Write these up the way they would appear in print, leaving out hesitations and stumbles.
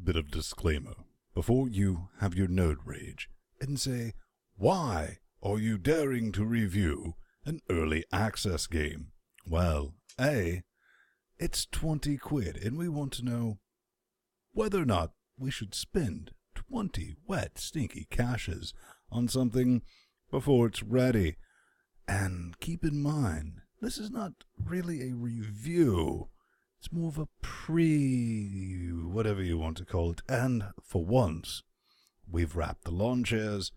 bit of disclaimer before you have your nerd rage and say, why are you daring to review an early access game? Well, A, it's 20 quid, and we want to know whether or not we should spend 20 wet, stinky cashes on something before it's ready. And keep in mind, this is not really a review. It's more of a whatever you want to call it. And for once, we've wrapped the lawn chairs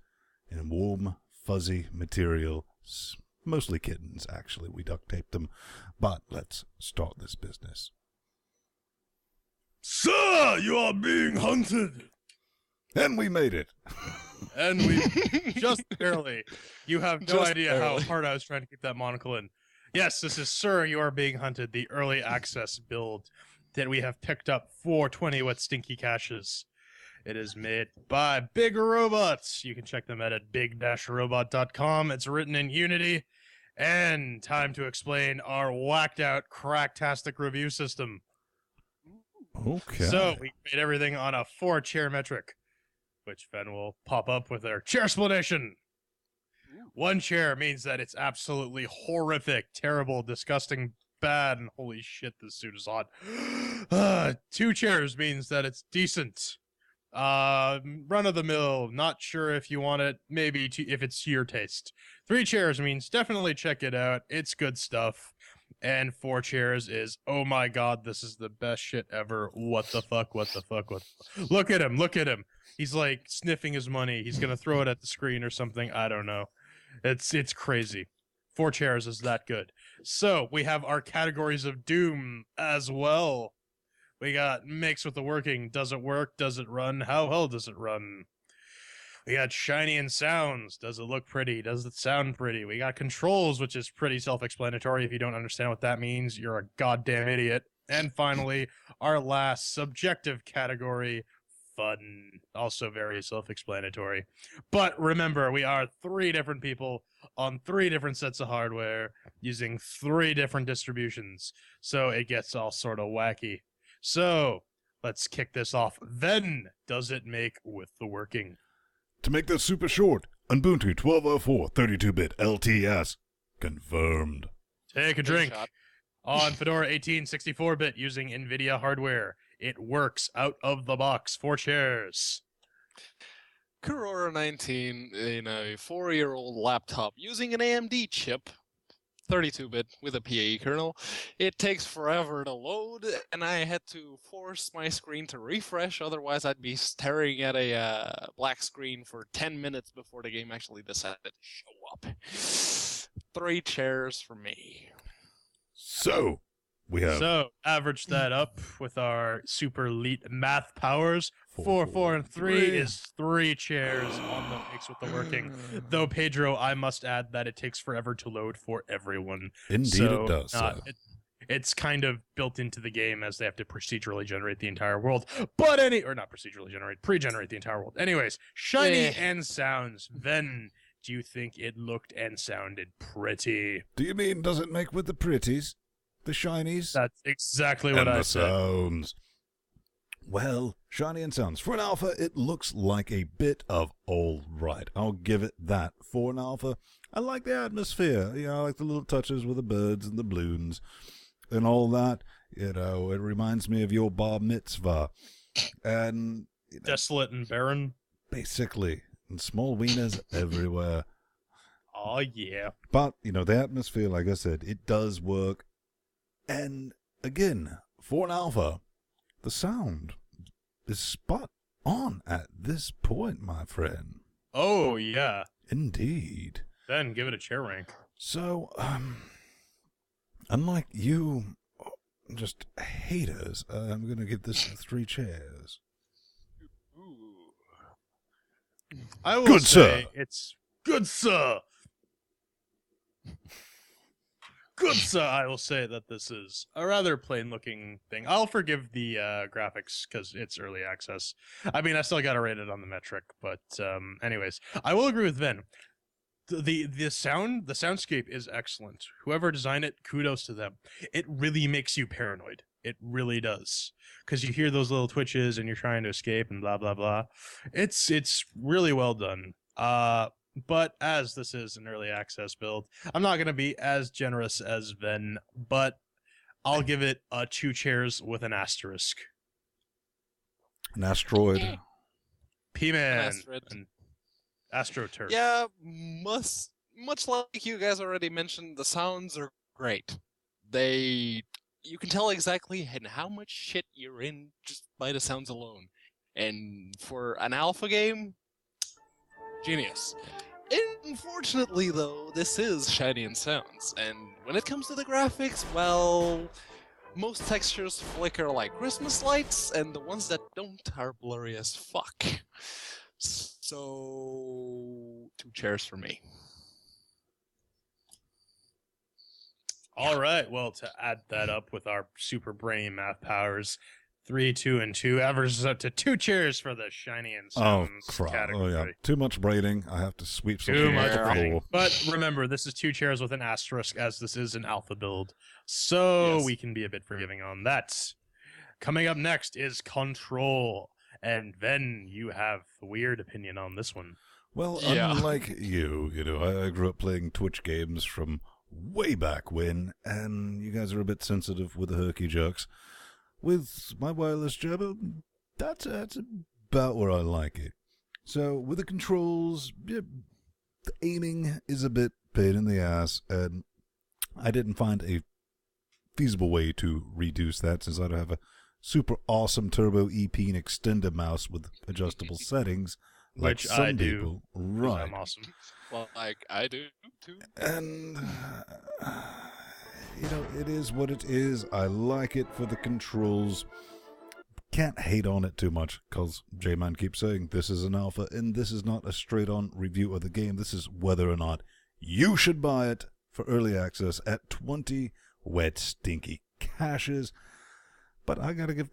in warm, fuzzy material. Mostly kittens, actually. We duct taped them. But let's start this business. Sir, you are being hunted. And we made it. And we just barely. You have no Just idea barely. how hard I was trying to keep that monocle in. Yes, this is Sir, You Are Being Hunted, the early access build that we have picked up for 20 wet stinky caches. It is made by Big Robots. You can check them out at big-robot.com. It's written in Unity. And time to explain our whacked out, cracktastic review system. Okay. So we made everything on a 4-chair metric, which then will pop up with our chair explanation. 1 chair means that it's absolutely horrific, terrible, disgusting, bad, and holy shit, this suit is hot. 2 chairs means that it's decent. Run-of-the-mill, not sure if you want it, maybe if it's to your taste. 3 chairs means definitely check it out, it's good stuff. And 4 chairs is, oh my god, this is the best shit ever. What the fuck, what the fuck, what the fuck. Look at him. He's like sniffing his money. He's gonna throw it at the screen or something. I don't know. It's crazy. 4 chairs is that good. So we have our categories of doom as well. We got mix with the working. Does it work? Does it run? How well does it run? We got shiny and sounds. Does it look pretty? Does it sound pretty? We got controls, which is pretty self-explanatory. If you don't understand what that means, you're a goddamn idiot. And finally, our last subjective category, fun. Also very self-explanatory. But remember, we are 3 different people on 3 different sets of hardware using 3 different distributions. So it gets all sort of wacky. So let's kick this off. Then, does it make with the working? To make this super short, Ubuntu 12.04 32-bit LTS. Confirmed. Take a drink. shot. On Fedora 18 64-bit using NVIDIA hardware. It works out of the box. 4 chairs. Aurora 19 in a 4-year-old laptop using an AMD chip, 32-bit with a PAE kernel. It takes forever to load, and I had to force my screen to refresh, otherwise I'd be staring at a black screen for 10 minutes before the game actually decided to show up. 3 chairs for me. So, we have So, average that up with our super elite math powers. 4, 4, and 3 is 3 chairs on the mix with the working. Though, Pedro, I must add that it takes forever to load for everyone. Indeed So, it does. it's kind of built into the game as they have to procedurally generate the entire world. Or not procedurally generate, pre-generate the entire world. Anyways, shiny and sounds. Then, do you think it looked and sounded pretty? Do you mean does it make with the pretties? The shinies? That's exactly and what I the said. sounds. Well, shiny and sounds. For an alpha, it looks like a bit of all right. I'll give it that. For an alpha, I like the atmosphere. I like the little touches with the birds and the balloons and all that. It reminds me of your bar mitzvah. And Desolate and barren. basically, and small wieners everywhere. Oh, yeah. But, the atmosphere, like I said, it does work. And, again, for an alpha, the sound is spot on at this point, my friend. Oh, yeah. Indeed. Then give it a chair rank. So, unlike you, just haters, I'm going to give this 3 chairs. I will Good, say sir. it's good, sir. Good, sir. I will say that this is a rather plain-looking thing. I'll forgive the graphics because it's early access. I mean, I still got to rate it on the metric, but anyways, I will agree with Ben. The soundscape is excellent. Whoever designed it, kudos to them. It really makes you paranoid. It really does. Because you hear those little twitches and you're trying to escape and blah, blah, blah. It's really well done. But as this is an early access build, I'm not going to be as generous as Ven, but I'll give it a 2 chairs with an asterisk. An asteroid. P-Man. Asteroid. And AstroTurf. Yeah, much like you guys already mentioned, the sounds are great. You can tell exactly how much shit you're in just by the sounds alone. And for an alpha game, genius. Unfortunately, though, this is shiny in sounds, and when it comes to the graphics, well, most textures flicker like Christmas lights, and the ones that don't are blurry as fuck. So, 2 chairs for me. All right. Well, to add that up with our super brainy math powers, 3, 2, and 2 averages up to 2 chairs for the shiny and sounds category. Oh, yeah. Too much braiding. I have to sweep something Too off much the braiding. floor. But remember, this is 2 chairs with an asterisk, as this is an alpha build. So Yes. we can be a bit forgiving on that. Coming up next is Control. And then you have a weird opinion on this one. Well, Yeah. unlike you know, I grew up playing Twitch games from way back when, and you guys are a bit sensitive with the herky jerks. With my wireless jabber, that's about where I like it. So with the controls, yeah, the aiming is a bit pain in the ass, and I didn't find a feasible way to reduce that since I don't have a super awesome Turbo EP and extender mouse with adjustable settings like Which some I do, people. 'cause Right. I'm awesome. Well, like I do too. And, you know, it is what it is. I like it for the controls. Can't hate on it too much, because J-Man keeps saying this is an alpha, and this is not a straight-on review of the game. This is whether or not you should buy it for early access at 20 wet, stinky cashes. But I gotta give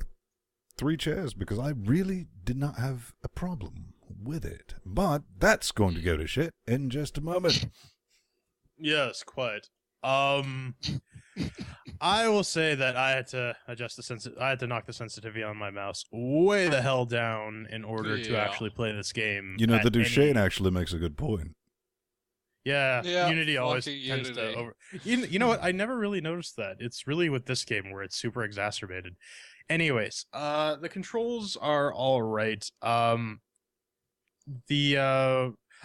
3 chairs, because I really did not have a problem with it. But that's going to go to shit in just a moment. Yes, quite. I will say that I had to adjust I had to knock the sensitivity on my mouse way the hell down in order to Yeah. actually play this game. You know, at the Duchesne any- actually makes a good point. Yeah, Yeah, Unity always fucking tends to Unity. over. You know what? I never really noticed that. It's really with this game where it's super exacerbated. Anyways, the controls are all right.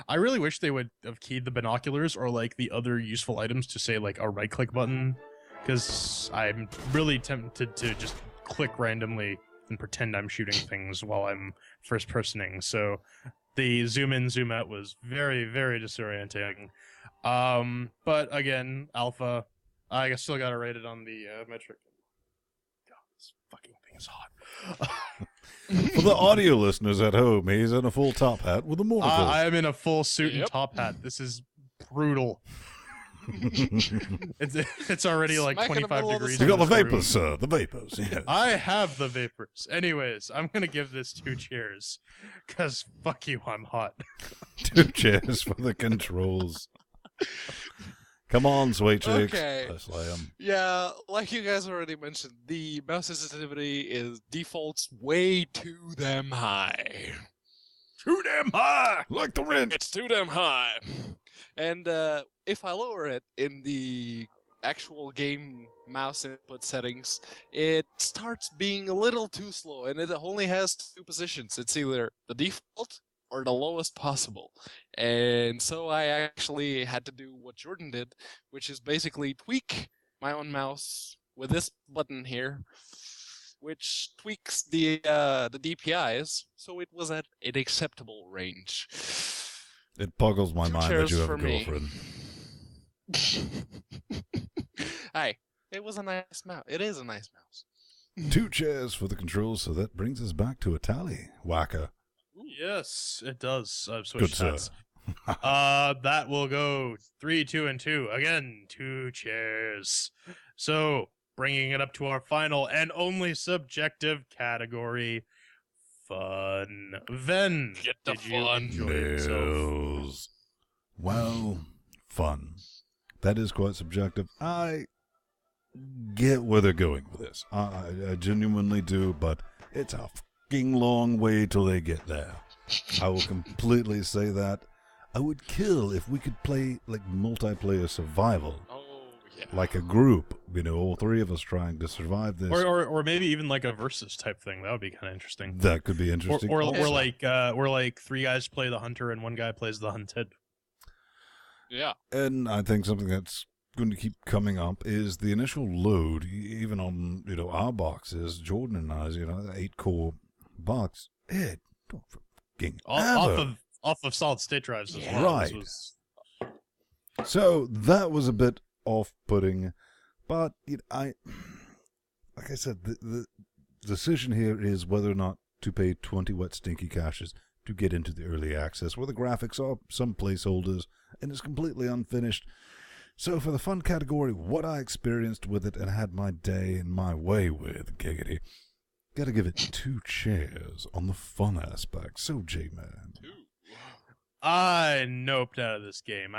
I really wish they would have keyed the binoculars or like the other useful items to say like a right click button, because I'm really tempted to just click randomly and pretend I'm shooting things while I'm first personing. So the zoom in, zoom out was very, very disorienting. But again, alpha, I still got to rate it on the metric. God, this fucking thing is hot. For the audio listeners at home, he's in a full top hat with a monocle. I am in a full suit and Yep. top hat. This is brutal. It's already like Smack in the 25 middle of the degrees. You in got the this room. vapors, sir. The vapors, yes. I have the vapors. Anyways, I'm gonna give this 2 cheers, cause fuck you, I'm hot. 2 chairs for the controls. Come on, sweet cheeks. Okay. Let's lay 'em. Yeah, like you guys already mentioned, the mouse sensitivity is defaults way too damn high. Too damn high. Like the wrench. It's too damn high. And if I lower it in the actual game mouse input settings, it starts being a little too slow, and it only has 2 positions. It's either the default or the lowest possible. And so I actually had to do what Jordan did, which is basically tweak my own mouse with this button here, which tweaks the DPIs, so it was at an acceptable range. It boggles my 2 mind that chairs you have for a me. girlfriend. Hey, it was a nice mouse. It is a nice mouse. 2 chairs for the controls, so that brings us back to a tally. Whacker. Yes, it does. I've Good, switched sir. hats. That will go 3, 2, and 2. Again, 2 chairs. So, bringing it up to our final and only subjective category, fun. Ven, Get the did you fun. enjoy yourself? Nails. Well, fun. That is quite subjective. I get where they're going with this. I genuinely do, but it's a fucking long way till they get there. I will completely say that. I would kill if we could play like multiplayer survival. Oh, yeah. Like a group, all three of us trying to survive this. Or maybe even like a versus type thing. That would be kind of interesting. That could be interesting. Or like three guys play the hunter and one guy plays the hunted. Yeah. And I think something that's going to keep coming up is the initial load, even on our boxes. Jordan and I's, the 8-core box. It don't fucking off of solid state drives as well. Right. So that was a bit off-putting, but like I said, the decision here is whether or not to pay 20 wet stinky cashes to get into the early access, where the graphics are some placeholders and it's completely unfinished. So for the fun category, what I experienced with it and had my day and my way with, giggity, gotta give it 2 chairs on the fun aspect. So J-Man. I noped out of this game.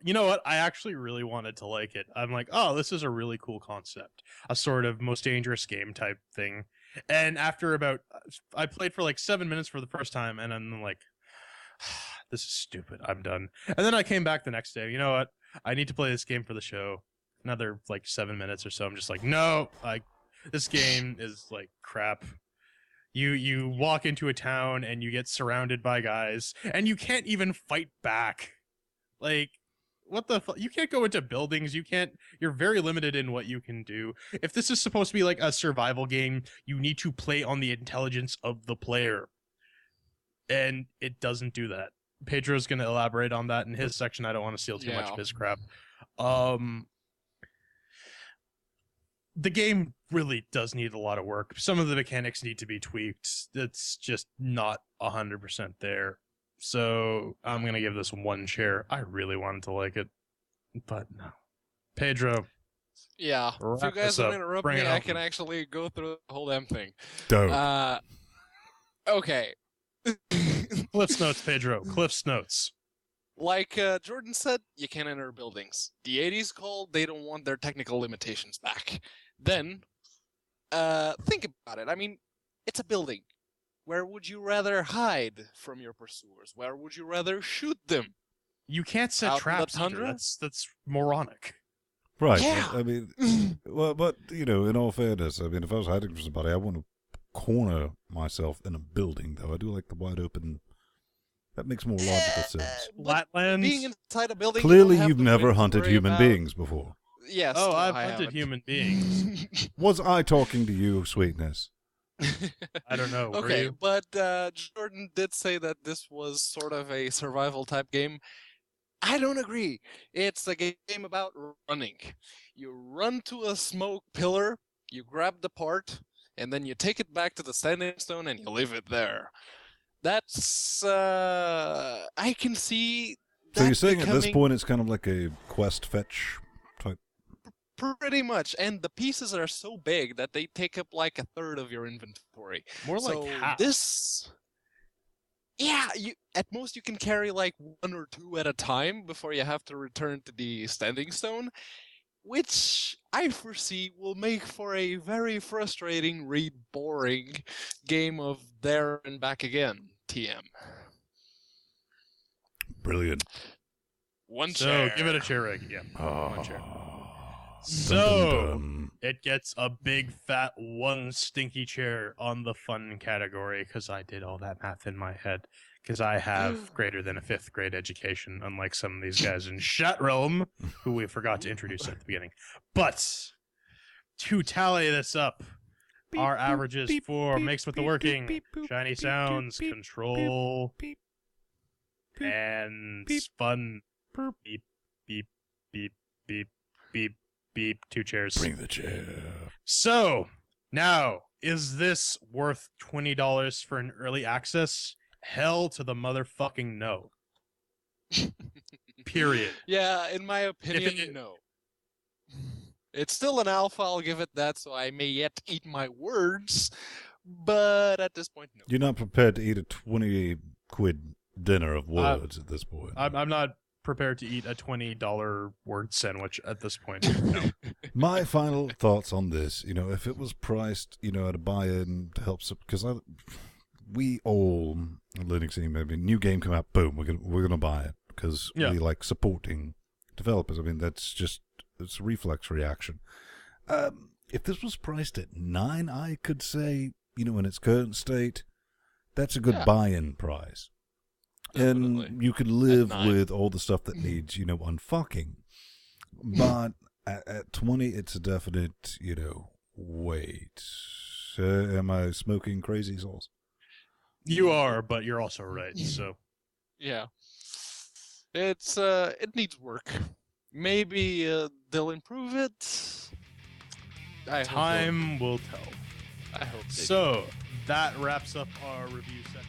You know what? I actually really wanted to like it. I'm like, oh, this is a really cool concept. A sort of most dangerous game type thing. And after I played for like 7 minutes for the first time, and I'm like, this is stupid. I'm done. And then I came back the next day. You know what? I need to play this game for the show. Another like 7 minutes or so. I'm just like, no, this game is like crap. You walk into a town and you get surrounded by guys and you can't even fight back. Like, what the fuck? You can't go into buildings. You're very limited in what you can do. If this is supposed to be like a survival game, you need to play on the intelligence of the player. And it doesn't do that. Pedro's going to elaborate on that in his section. I don't want to steal too much of his crap. The game really does need a lot of work. Some of the mechanics need to be tweaked. It's just not 100% there. So I'm going to give this 1 chair. I really wanted to like it, but no. Pedro. Yeah. If you guys don't interrupt me, I can actually go through the whole damn thing. Dope. Okay. Cliff's Notes, Pedro. Cliff's Notes. Like Jordan said, you can't enter buildings. The 80s called, they don't want their technical limitations back. Then, think about it. I mean, it's a building. Where would you rather hide from your pursuers? Where would you rather shoot them? You can't set Out traps. in the tundra? That's moronic. Right. Yeah. I mean, well, but, in all fairness, I mean, if I was hiding from somebody, I want to corner myself in a building, though. I do like the wide open. That makes more logical sense. Flatlands. Being inside a building. Clearly, you've never hunted human beings before. Yes. Oh, no, I've I hunted haven't. human beings. Was I talking to you, sweetness? I don't know. Were Okay, you? but Jordan did say that this was sort of a survival type game. I don't agree. It's a game about running. You run to a smoke pillar, you grab the part, and then you take it back to the standing stone and you leave it there. That's I can see. So you're saying at this becoming point it's kind of like a quest fetch type? pretty much, and the pieces are so big that they take up like 1/3 of your inventory. More like So half. this, yeah, at most you can carry like 1 or 2 at a time before you have to return to the standing stone, which I foresee will make for a very frustrating, boring game of there and back again. TM. Brilliant. 1 So chair. give it a chair, Rick. Yeah. Oh. 1 chair. Dun, So dun, dun. it gets a big fat 1 stinky chair on the fun category because I did all that math in my head. Because I have greater than a 5th grade education, unlike some of these guys in Chat Realm, who we forgot to introduce at the beginning. But to tally this up, our averages for mixed with the working, shiny sounds, control, and fun. Beep, beep, beep, beep, beep, beep. 2 chairs. Bring the chair. So, now, is this worth $20 for an early access? Hell to the motherfucking no. Period. Yeah, in my opinion, it- no. It's still an alpha, I'll give it that, so I may yet eat my words, but at this point, no. You're not prepared to eat a 20 quid dinner of words at this point. I'm not prepared to eat a $20 word sandwich at this point. No. My final thoughts on this, if it was priced, at a buy-in to help, because we all Linux team, maybe new game come out, boom, we're gonna buy it because we like supporting developers. I mean, it's a reflex reaction. If this was priced at $9, I could say, in its current state, that's a good buy-in price. Definitely. And you could live with all the stuff that needs, unfucking. But at 20, it's a definite, wait. Am I smoking crazy sauce? You are, but you're also right. So Yeah. It needs work. Maybe they'll improve it. time will tell. I hope they do. So that wraps up our review section.